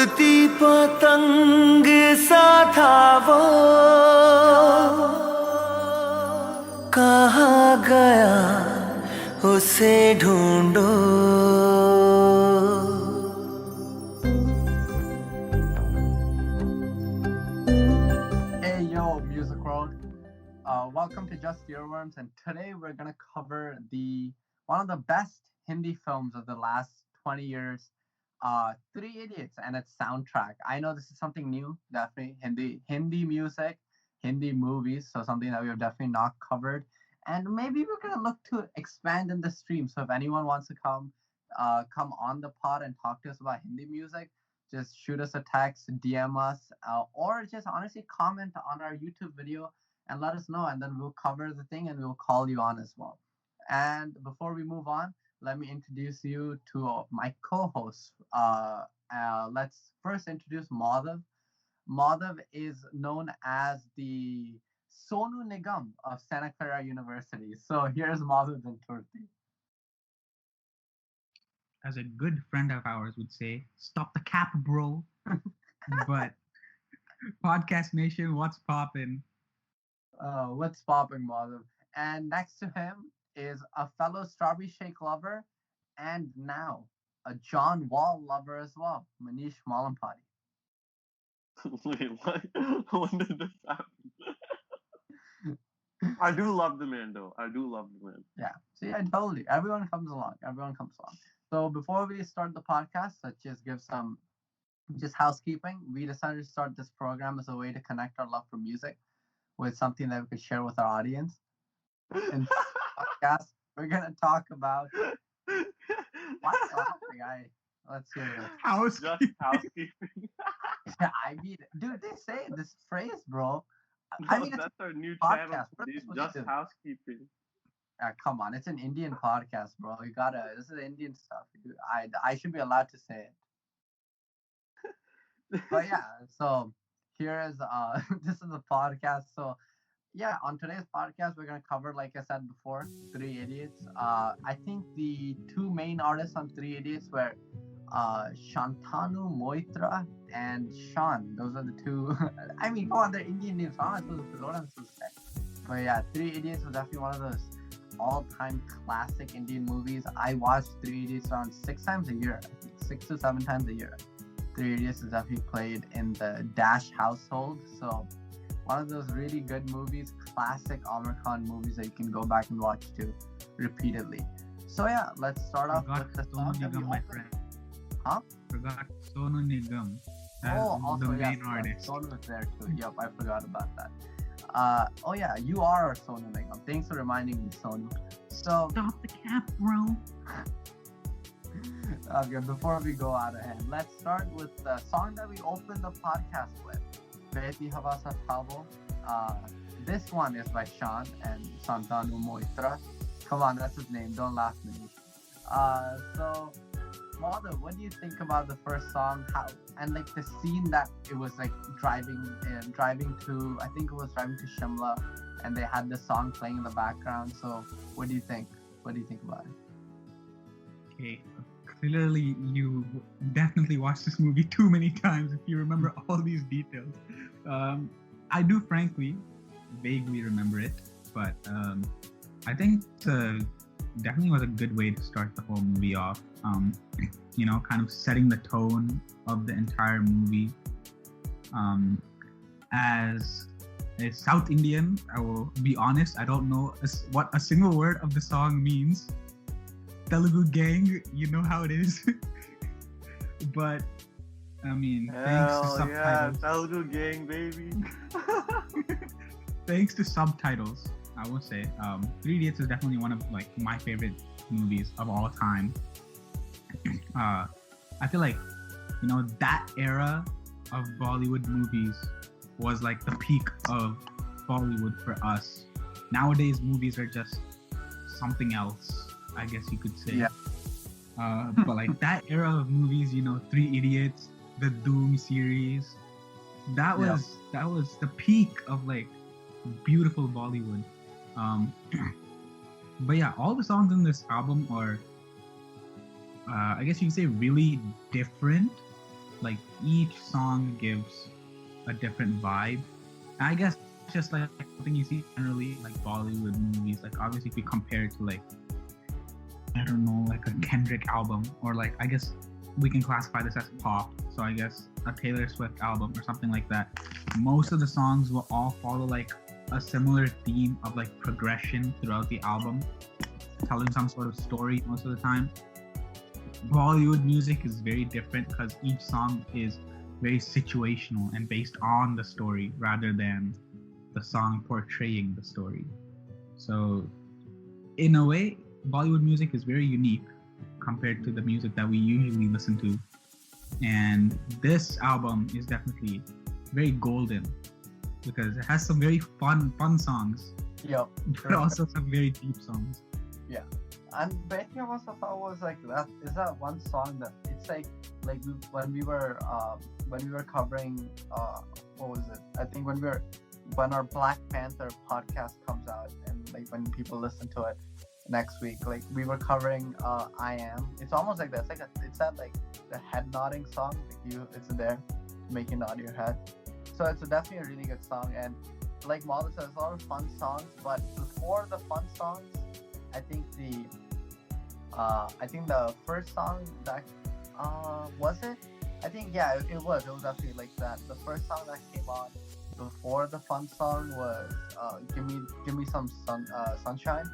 उड़ती पतंग सा था वो, कहाँ गया उसे ढूंढो। Hey yo, music world! Welcome to Just Earworms, and today we're gonna cover the one of the best Hindi films of the last 20 years, Three Idiots and its soundtrack. I know this is something new, definitely Hindi music, Hindi movies, so something that we have definitely not covered, and maybe we're gonna look to expand in the stream. So if anyone wants to come on the pod and talk to us about Hindi music, just shoot us a text, DM us, or just honestly comment on our YouTube video and let us know, and then we'll cover the thing and we'll call you on as well. And before we move on, let me introduce you to my co-host. Let's first introduce Madhav. Madhav is known as the Sonu Nigam of Santa Clara University. So here's Madhav and Turti. As a good friend of ours would say, stop the cap, bro. But Podcast Nation, what's poppin'? What's popping, Madhav? And next to him is a fellow Strawberry Shake lover and now a John Wall lover as well, Manish Malampati. Wait, what? When did this happen? I do love the man, though. I do love the man. Yeah, see, I told you. Everyone comes along. Everyone comes along. So before we start the podcast, let's just give some just housekeeping. We decided to start this program as a way to connect our love for music with something that we could share with our audience. In this podcast, we're gonna talk about what's laughing. Let's hear it. House. Just housekeeping. Yeah, I mean, dude, they say this phrase, bro. No, I mean, it's that's our new podcast. channel. What are we Dude. supposed Just to do? housekeeping. Come on, it's an Indian podcast, bro. You gotta. This is Indian stuff. I should be allowed to say it. But yeah, so here is this is a podcast. So yeah, on today's podcast we're gonna cover, like I said before, Three Idiots. I think the two main artists on Three Idiots were Shantanu Moitra and Shan. Those are the two. I mean, come on, they're Indian names. What am I supposed to say? But yeah, Three Idiots was definitely one of those all-time classic Indian movies. I watched Three Idiots around 6 times a year. I think 6 to 7 times a year. Three Idiots is definitely played in the Dash household. So one of those really good movies, classic Amir Khan movies that you can go back and watch too repeatedly. So yeah, let's start off Forgot with the Sonu song that we Nigam, my opened. friend. Huh? Forgot Sonu Nigam. As Also, the yes, main artist. Sonu was there too. Yep, I forgot about that. Oh yeah, you are our Sonu Nigam. Thanks for reminding me, Sonu. So, Stop the cap, bro. okay, before we go out of hand, let's start with the song that we opened the podcast with, Beti Hava Sa Thavo. This one is by Shan and Santanu Moitra. Come on, that's his name. Don't laugh, Manish. So, Madhav, what do you think about the first song? How and like the scene that it was like driving to, I think it was driving to Shimla, and they had the song playing in the background. So, what do you think? What do you think about it? Okay, clearly you definitely watched this movie too many times if you remember all these details. I do frankly vaguely remember it, but I think definitely was a good way to start the whole movie off. You know, kind of setting the tone of the entire movie. As a South Indian, I will be honest, I don't know what a single word of the song means. Telugu gang, you know how it is. But I mean, thanks to Hell yeah, subtitles. Telugu gang, baby. Thanks to subtitles, I will say, Three Idiots is definitely one of like my favorite movies of all time. I feel like, you know, that era of Bollywood movies was like the peak of Bollywood for us. Nowadays, movies are just something else, I guess you could say. Yeah. But like that era of movies, you know, Three Idiots, the Doom series, that was the peak of like beautiful Bollywood. But yeah, all the songs in this album are, I guess you could say, really different like each song gives a different vibe. And I guess just like something you see generally like Bollywood movies. Like obviously, if we compare it to like I don't know, like a Kendrick album, or like I guess we can classify this as pop. So I guess a Taylor Swift album or something like that. Most of the songs will all follow like a similar theme of like progression throughout the album, telling some sort of story most of the time. Bollywood music is very different because each song is very situational and based on the story rather than the song portraying the story. So, in a way, Bollywood music is very unique compared to the music that we usually listen to. And this album is definitely very golden because it has some very fun songs, Yep. but also some very deep songs. Yeah. And Betty was I thought was like that is that one song that it's like when we were covering what was it? I think when our Black Panther podcast comes out and like when people listen to it next week, like we were covering I Am. It's almost like that. It's that like the head nodding song. Like it's there to make you nod your head. So it's definitely a really good song, and like Mala says, a lot of fun songs. But before the fun songs, I think the first song that was it? I think yeah, it was definitely like that. The first song that came on before the fun song was give me some sunshine.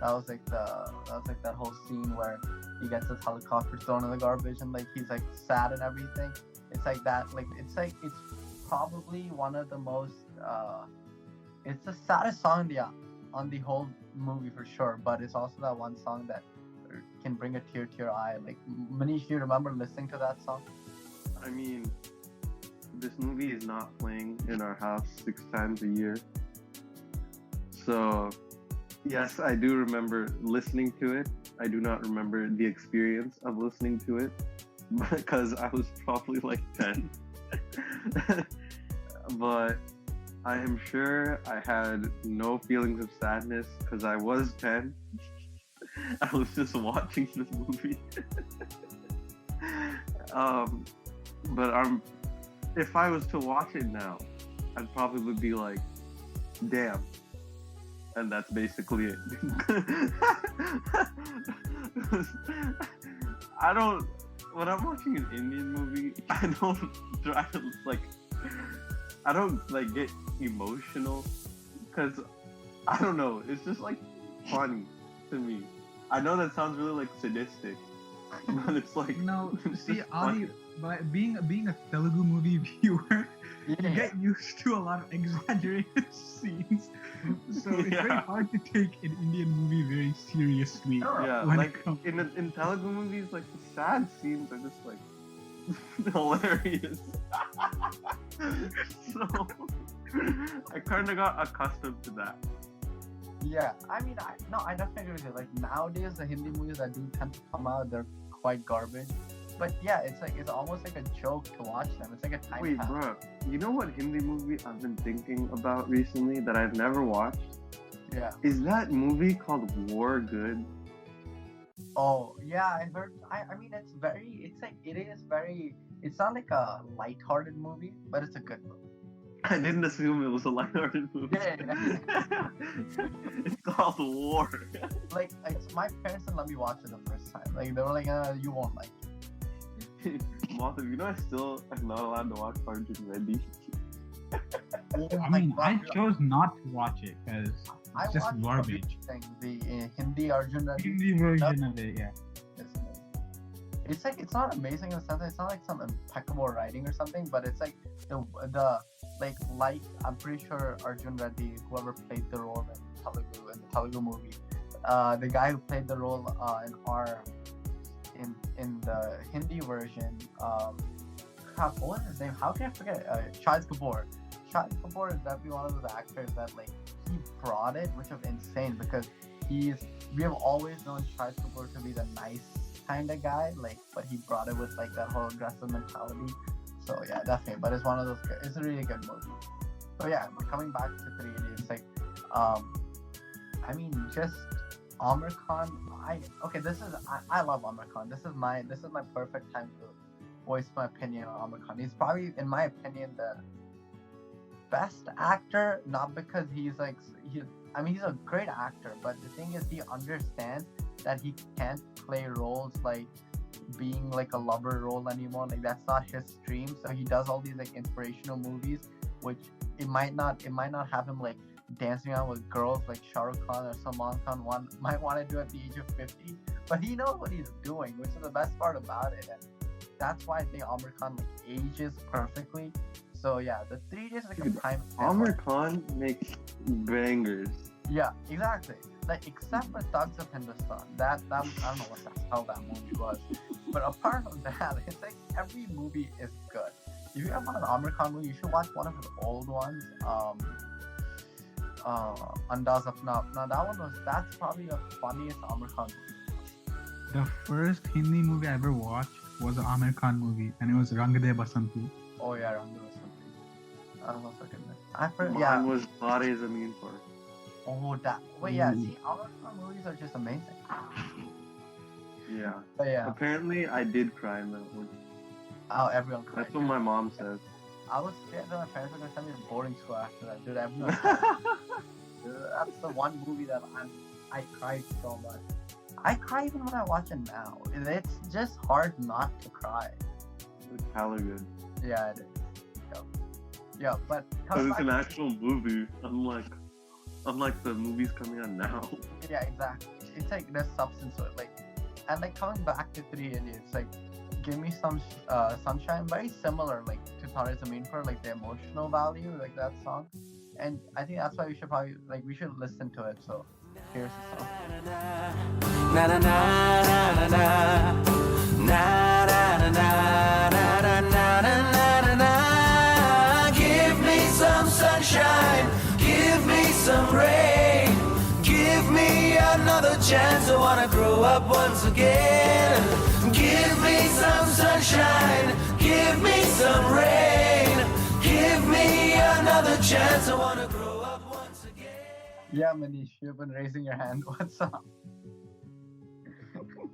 That was like that whole scene where he gets his helicopter thrown in the garbage and like he's like sad and everything. It's like that. Like it's probably one of the most it's the saddest song on the whole movie for sure, but it's also that one song that can bring a tear to your eye. Like Manish, do you remember listening to that song? I mean, this movie is not playing in our house 6 times a year. So, yes, I do remember listening to it. I do not remember the experience of listening to it because I was probably like 10. But I am sure I had no feelings of sadness because I was 10. I was just watching this movie. But if I was to watch it now, I'd probably be like, damn. And that's basically it. When I'm watching an Indian movie, I don't get emotional because I don't know, it's just like funny to me. I know that sounds really like sadistic, but it's like No, it's see, just Ali, funny. by being a Telugu movie viewer, you get used to a lot of exaggerated scenes. So it's very hard to take an Indian movie very seriously. Yeah, when like it comes- in Telugu movies, like the sad scenes are just like hilarious. So I kind of got accustomed to that. Yeah, I mean, I definitely agree with you. Like nowadays, the Hindi movies that do tend to come out, they're quite garbage. But yeah, it's almost like a joke to watch them. It's like a time Wait, pass. bro, you know what Hindi movie I've been thinking about recently that I've never watched? Yeah. Is that movie called War good? Oh yeah, I heard. I mean, it's not like a light-hearted movie, but it's a good movie. I didn't assume it was a lighthearted movie. Yeah. It's called War. Like my parents didn't let me watch it the first time. Like they were like, you won't like it. Martha, you know I still am not allowed to watch Arjun Reddy. I mean, I chose not to watch it because I it's just watched garbage. the Hindi Arjun Reddy. Hindi version of it, yeah. It's like it's not amazing in the sense that it's not like some impeccable writing or something, but it's like the like I'm pretty sure Arjun Reddy, whoever played the role in the Telugu movie, the guy who played the role in the Hindi version, crap, what was his name? How can I forget? Shahid Kapoor. Shahid Kapoor is definitely one of those actors that like he brought it, which was insane because we have always known Shahid Kapoor to be the nice kind of guy, like, but he brought it with like that whole aggressive mentality. So yeah, definitely. But it's one of those. It's a really good movie. So yeah, coming back to 3 Idiots, like, I mean, just Amir Khan. I love Amir Khan. This is my perfect time voice my opinion on Amir Khan. He's probably, in my opinion, the best actor, not because he's a great actor, but the thing is he understands that he can't play roles like being like a lover role anymore. Like that's not his stream. So he does all these like inspirational movies, which it might not have him like dancing around with girls like Shah Rukh Khan or Salman Khan might want to do at the age of 50. But he knows what he's doing, which is the best part about it. And that's why I think Amir Khan like ages perfectly. So yeah, the 3 days like a prime. Amir Khan makes bangers. Yeah, exactly. Like except for Thugs of Hindustan, that I don't know what the hell that movie was, but apart from that, it's like every movie is good. If you ever want an Amir Khan movie, you should watch one of his old ones. Andaz Apna. Now that's probably the funniest Amir Khan movie. The first Hindi movie I ever watched was an Amir Khan movie, and it was Rang De Basanti. Oh yeah, Rang or something. I don't know if I can. Mine was Tare Zameen Par. Oh, that. Wait, yeah. See, Amir Khan movies are just amazing. Yeah. But yeah. Apparently, I did cry in that one. Oh, everyone cried. That's what my mom says. I was scared that my parents were gonna send me to boarding school after that. Dude, everyone. That's the one movie that I cried so much. I cry even when I watch it now. It's just hard not to cry. It's hella good. Yeah, it is. Yeah, but because it's an actual movie, unlike the movies coming out now. Yeah, exactly. It's like there's substance to it, like, and like coming back to Three Idiots, like, Give Me Some Sunshine, very similar, like to Tare Zameen Par, like the emotional value, like that song, and I think that's why we should listen to it. So here's the song. Na na na na na na na na na na na na. Give me some sunshine, give me some rain, give me another chance. I wanna grow up once again. Give me some sunshine, give me some rain, give me another chance. I wanna grow up once again. Yeah, Manish, you've been raising your hand. What's up?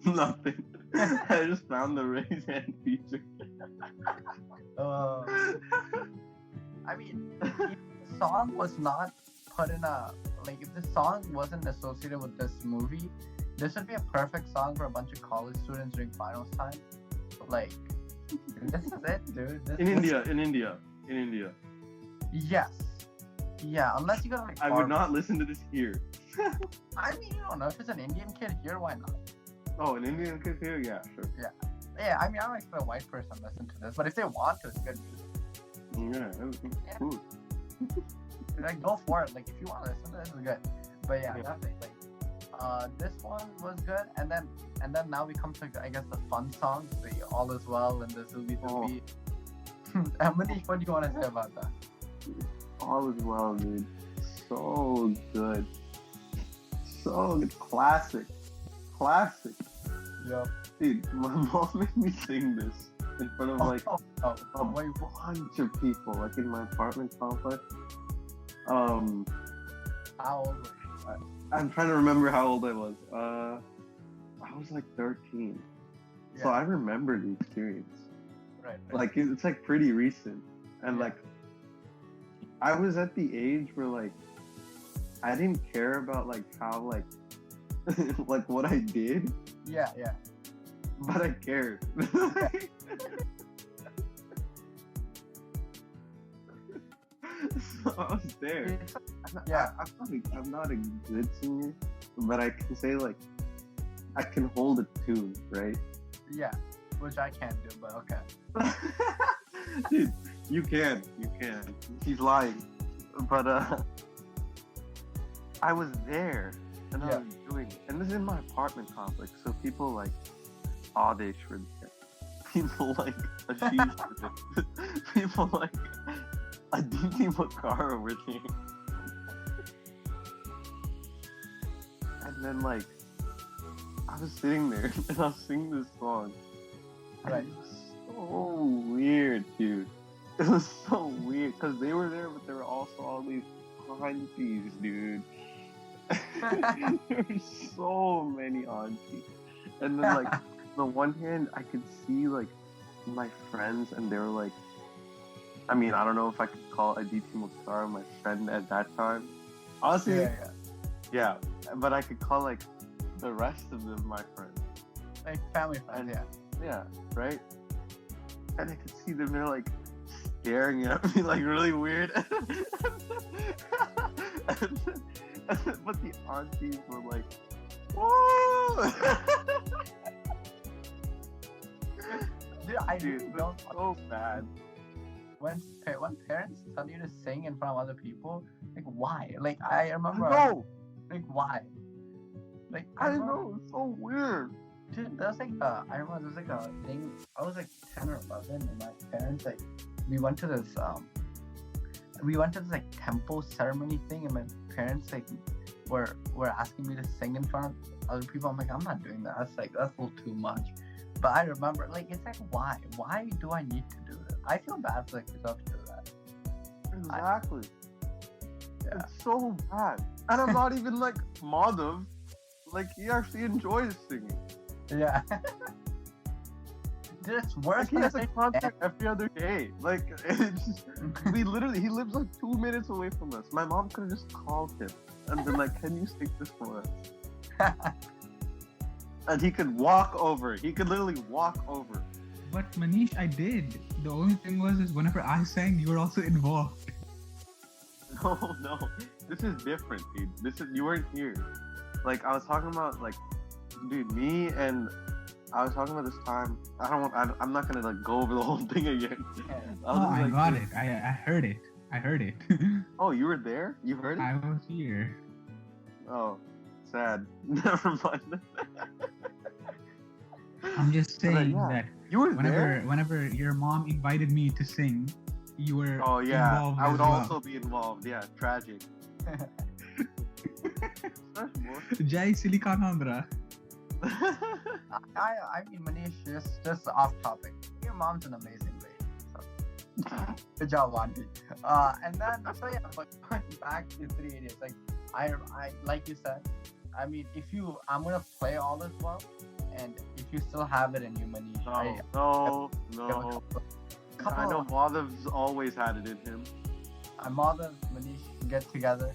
Nothing. I just found the raise hand feature. I mean, if the song was not put in if the song wasn't associated with this movie, this would be a perfect song for a bunch of college students during finals time. Like, this is it, dude. In India. Yes. Yeah, unless you go to like. I would not listen to this here. I mean, you don't know if it's an Indian kid here, why not? Oh, an Indian kid here, yeah, sure. Yeah. I mean, I don't expect a white person to listen to this, but if they want to, it's good music. Yeah, cool. Like, go for it. Like, if you want to listen to this, is good. But yeah, definitely. Like, this one was good, and then now we come to, I guess, the fun songs, the All Is Well and the Zubi Zubi. Manish, what do you want to say about that? All Is Well, dude. So good. So good. Classic. Yep. Dude, my mom made me sing this in front of like a bunch of people, like in my apartment complex. How old were you? I'm trying to remember how old I was. I was like 13. Yeah. So I remember the experience. Right. Like it's like pretty recent. And like I was at the age where like I didn't care about like how like like what I did. Yeah. But I cared. So I was there. Yeah. I'm not a good singer, but I can say like I can hold a tune, right? Yeah, which I can't do, but okay. Dude, you can. He's lying. But I was there and I was doing it. And this is in my apartment complex, so people like Adesh were there. People like Ashish were there. People like Aditi Makara were there. And then like I was sitting there and I was singing this song. Right. It was so weird, dude. It was so weird because they were there, but there were also all these aunties, dude. There were so many aunties. And then like the one hand I could see like my friends, and they were like, I mean, I don't know if I could call Aditi Mukhtar my friend at that time. Honestly, yeah, but I could call like the rest of them my friends. Like family friends, And- yeah. Yeah, right? And I could see them, they're like staring at me like really weird. But the aunties were like, whoa! Dude, I Dude, really it don't. was so bad. When parents tell you to sing in front of other people, like why? Like I remember, No, like why? Like I remember- know, it's so weird. Dude, there's like I remember there's like a thing. I was like 10 or 11, and my parents like we went to this like temple ceremony thing, and my parents like were asking me to sing in front of other people. I'm like, I'm not doing that. That's a little too much. But I remember like it's like why? Why do I need to do this? I feel bad for like myself to do that. Exactly. Yeah. It's so bad. And I'm not even like Madhav. Like, he actually enjoys singing. Yeah. Dude, it's worse Like, he than has a concert every other day. Like, it's just, he lives like 2 minutes away from us. My mom could have just called him and been like, can you sing this for us? And he could walk over. He could literally walk over. But Manish, I did. The only thing was is whenever I sang, you were also involved. No. This is different, dude. You weren't here. Like, I was talking about, like, dude, me and I was talking about this time. I'm not gonna like go over the whole thing again. Oh, I got it. I heard it. I heard it. Oh, you were there? You heard it? I was here. Oh, sad. Never mind. I'm just saying yeah. that You were there? whenever your mom invited me to sing, you were Oh yeah, involved I as would well. also be involved. Yeah, tragic. Jai Silikanandra. I mean, Manish, just off topic. Your mom's an amazing lady. So. Good job, Wandy. And then, so yeah, but going back to 3 Idiots, like, I like you said, I mean, I'm gonna play all this well, and if you still have it in you, Manish, No. Couple I know Madhav's always had it in him. Madhav, Manish get together.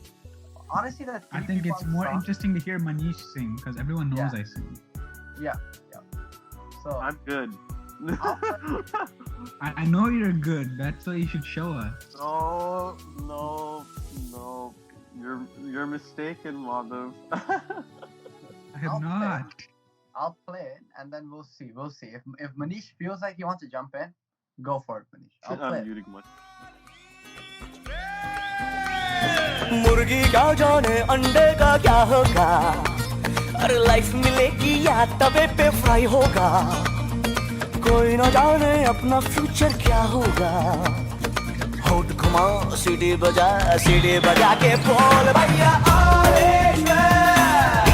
Honestly, that I think it's more interesting to hear Manish sing because everyone knows Yeah. I sing. Yeah. So I'm good. I know you're good. That's why you should show us. No. You're mistaken, Madhav. I have I'll not. I'll play it, and then we'll see. If Manish feels like he wants to jump in, go for it, Manish. I'll play. I'm muting much. मुर्गी का जाने अंडे का क्या होगा अरे life मिलेगी या तवे पे फ्राई होगा कोई ना जाने अपना फ्यूचर क्या होगा होठ घुमा सीढ़ी बजा के बोल भैया ऑरेंज मैन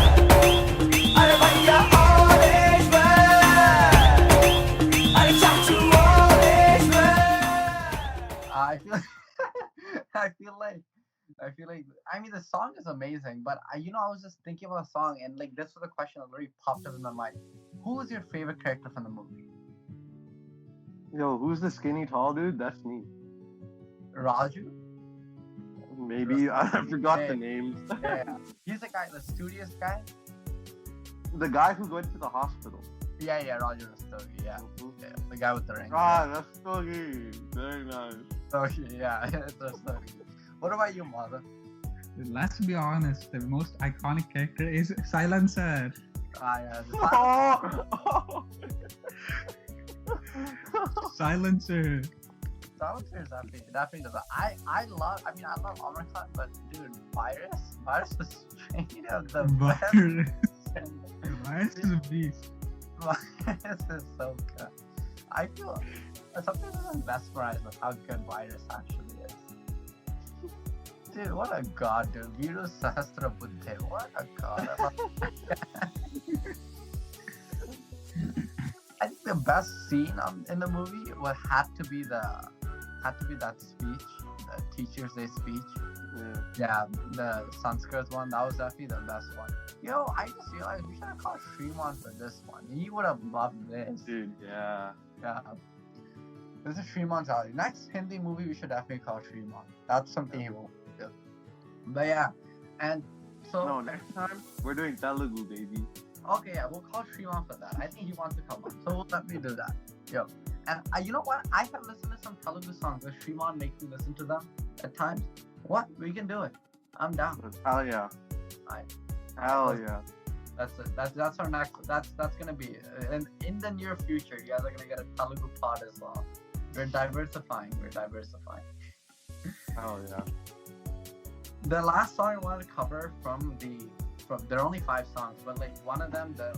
अरे भैया ऑरेंज मैन अरे चाचू orange man I feel like I mean the song is amazing, but I was just thinking about the song, and like this was a question that really popped up in my mind. Who is your favorite character from the movie? Yo, who's the skinny tall dude? That's me. Raju? Maybe I forgot the Yeah. names. Yeah. He's the guy, the studious guy. The guy who went to the hospital. Yeah, Raju Rastogi, yeah. Mhm. Yeah. The guy with the ring. Ah, that's so good. Very nice. Rastogi, yeah. It's Rastogi. What about you, Mother? Let's be honest. The most iconic character is Silencer. Yeah. Oh! Silencer. Silencer is definitely the I love Amar Khan, but dude, Virus was straight up the best. Virus is a beast. Virus is so good. I feel sometimes I'm mesmerized with how good Virus actually is. Dude, what a god, dude. Viru Sahasra Buddhe. What a god. I think the best scene in the movie had to be that speech, the Teacher's Day speech. Yeah, the Sanskrit one. That was definitely the best one. I just realized we should have called Sriman for this one. He would have loved this. Dude, yeah. Yeah. This is Shriman's alley. Next Hindi movie we should definitely call Shriman. That's something he won't do. But yeah, and so No, next time we're doing Telugu, baby. okay, yeah, we'll call Shriman for that. I think he wants to come on, so we'll let me do that. Yo, and you know what? I have listened to some Telugu songs where Shriman makes me listen to them at times. What? We can do it. I'm down. Hell yeah. Alright. Hell yeah. That's it. That's our next. That's gonna be it. And in the near future, you guys are gonna get a Telugu pod as well. We're diversifying. Hell yeah. The last song I wanted to cover from there are only 5 songs, but like one of them, the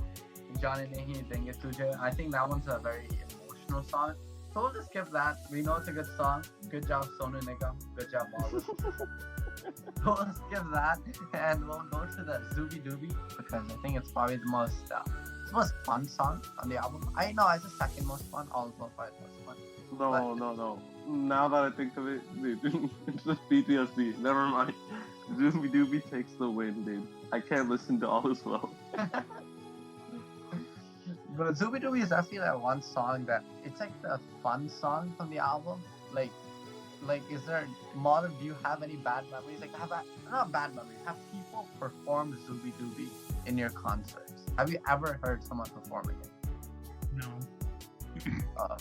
Jaane Nahi Denge Tujhe, I think that one's a very emotional song. So we'll just skip that. We know it's a good song. Good job, Sonu Nigam. Good job, Marvel. So we'll skip that and we'll go to the Zooby Dooby because I think it's probably the most fun song on the album. I know it's the second most fun, although probably most fun. No. Now that I think of it, dude, it's just PTSD. Never mind. Zooby Dooby takes the win, dude. I can't listen to All Is Well. But Zooby Dooby is definitely that one song that it's like the fun song from the album. Like is there Madhav, do you have any bad memories? Like not bad memories. Have people performed Zooby Dooby in your concerts? Have you ever heard someone performing it? No. Uh,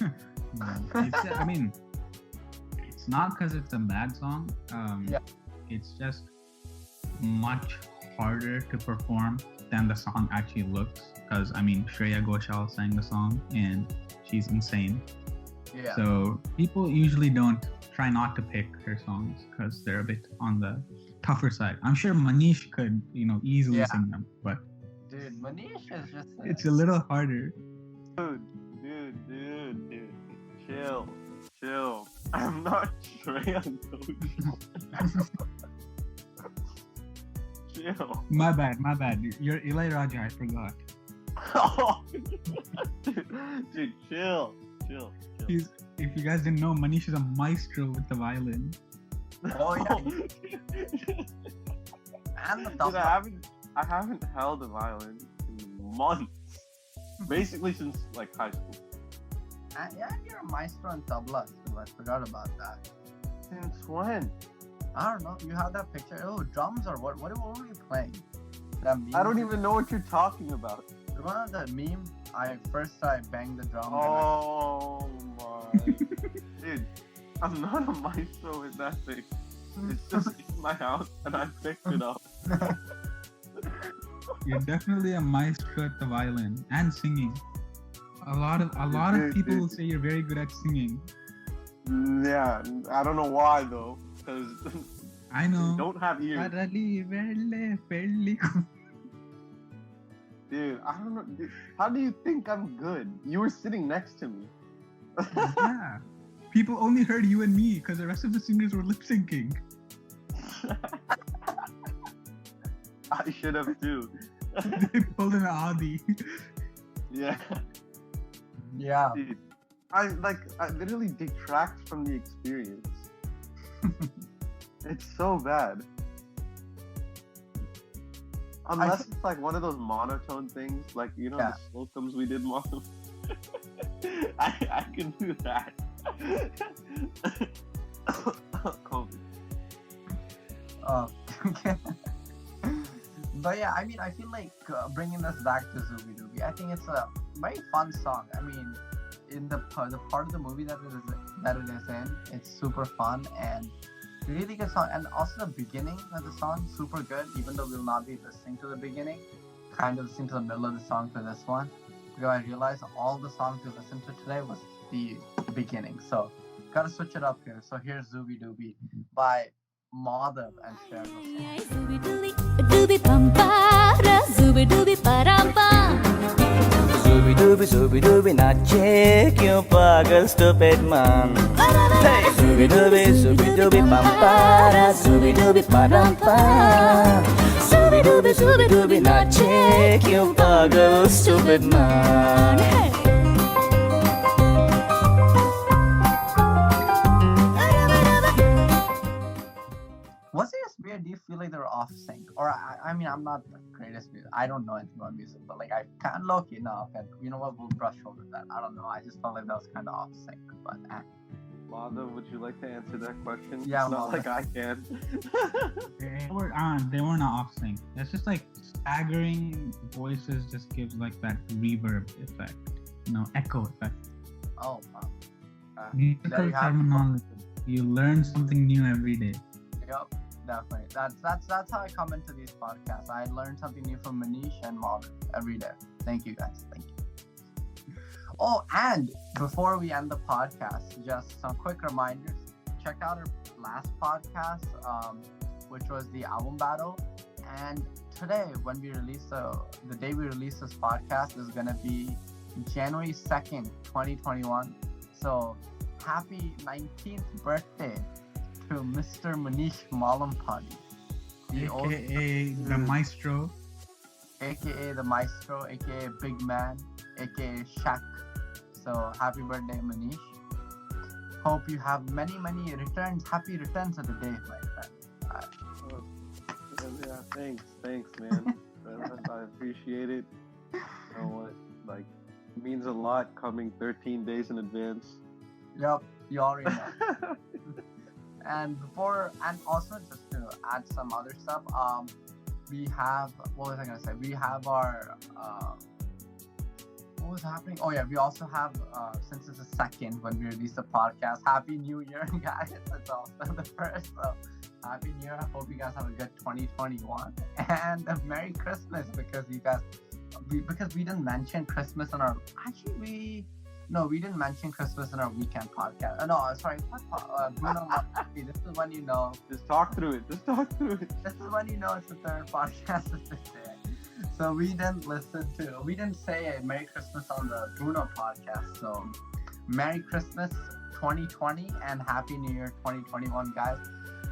I mean, it's not because it's a bad song. Yeah. It's just much harder to perform than the song actually looks. Because I mean, Shreya Ghoshal sang the song and she's insane. yeah. So people usually don't try not to pick her songs because they're a bit on the tougher side. I'm sure Manish could, easily Yeah. sing them, but Dude, Manish is just it's a little harder. Dude. Chill. I'm not Shreya Ghoshal. Chill. My bad. You're Eli Raja, I forgot. Dude, chill. If you guys didn't know, Manish is a maestro with the violin. Oh yeah. And the Dude, top. I haven't held a violin in months. Basically since like high school. Yeah, you're a maestro in tabla too. I forgot about that. Since when? I don't know. You have that picture. Oh, drums or what? What were you playing? That meme? I don't even know what you're talking about. Remember that meme? I banged the drum. Oh my. Dude, I'm not a maestro with that thing. It's just in my house and I picked it up. You're definitely a maestro at the violin and singing. A lot of people will say you're very good at singing. Yeah, I don't know why though, because I know. don't have ears. Dude, I don't know. Dude, how do you think I'm good? You were sitting next to me. Yeah. People only heard you and me because the rest of the singers were lip syncing. I should have too. They pulled an Adi. Yeah. Yeah. Dude, I literally detract from the experience. It's so bad. Unless it's like one of those monotone things, like Yeah. the slocums we did mono. I can do that. COVID. Okay. But yeah, I mean, I feel like bringing this back to Zooby Dooby, I think it's a very fun song. I mean, in the part of the movie that it is in, it's super fun and really good song. And also the beginning of the song, super good. Even though we'll not be listening to the beginning, kind of listening to the middle of the song for this one, because I realized all the songs we listened to today was the beginning. So gotta switch it up here. So here's Zooby Dooby by Madhav and Shreya Ghoshal. Zooby dooby pampara, zooby dooby parampa. Zooby dooby नाचे क्यों पागल stupid man. Hey, Zooby dooby pampara, Zooby dooby parampa. Zooby dooby नाचे क्यों पागल stupid man. Hey. Was it just weird? Do you feel feel like they're off sync. Or I mean, I'm not the greatest music. I don't know anything about music, but like I kind of low-key enough. And you know what? We'll brush over that. I don't know. I just felt like that was kind of off sync. But Madhav, would you like to answer that question? Yeah, It's not Madhav. like I can. They were not off sync. It's just like staggering voices just gives like that reverb effect, echo effect. oh wow. Musical There you have it. terminology. You learn something new every day. Yep, definitely. That's how I come into these podcasts. I learn something new from Manish and Marvin every day. Thank you guys. Thank you. Oh, and before we end the podcast, just some quick reminders. Check out our last podcast, which was the album battle. And today, when we release the day we release this podcast is gonna be January 2nd, 2021. So happy 19th birthday to Mr. Manish Malampani, AKA the maestro. aka the Maestro, aka Big Man, aka Shaq. So happy birthday, Manish. Hope you have many returns. Happy returns of the day, my friend. Yeah, thanks, man. I appreciate it. You know what? Like, it means a lot coming 13 days in advance. Yep, you already know. and also just to add some other stuff, we have, what was I gonna say? We have our what was happening? Oh yeah, we also have since it's the second when we release the podcast. Happy New Year, guys! It's also the first, so Happy New Year. I hope you guys have a good 2021 and a Merry Christmas because we didn't mention Christmas in our we didn't mention Christmas in our weekend podcast. No, sorry, Bruno. This is when you know. Just talk through it. This is when you know it's the third podcast of the day. So we didn't say Merry Christmas on the Bruno podcast. So Merry Christmas 2020 and Happy New Year 2021, guys.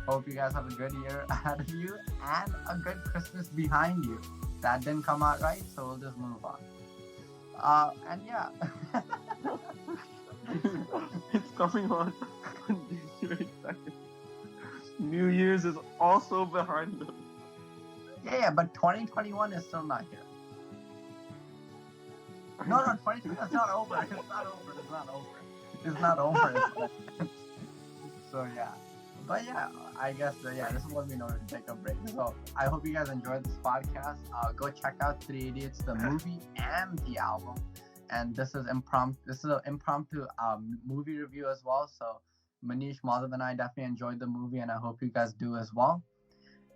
Hope you guys have a good year ahead of you and a good Christmas behind you. That didn't come out right, so we'll just move on. And yeah. It's coming on January 2nd. New Year's is also behind us. Yeah, but 2021 is still not here. No, 2021 is not over. It's not over. So yeah. But yeah, I guess this is when we know to take a break. So I hope you guys enjoyed this podcast. Go check out Three Idiots, the movie and the album. And this is an impromptu movie review as well. So Manish, Madhav, and I definitely enjoyed the movie, and I hope you guys do as well.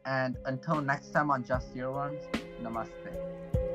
And until next time on Just Earworms, namaste.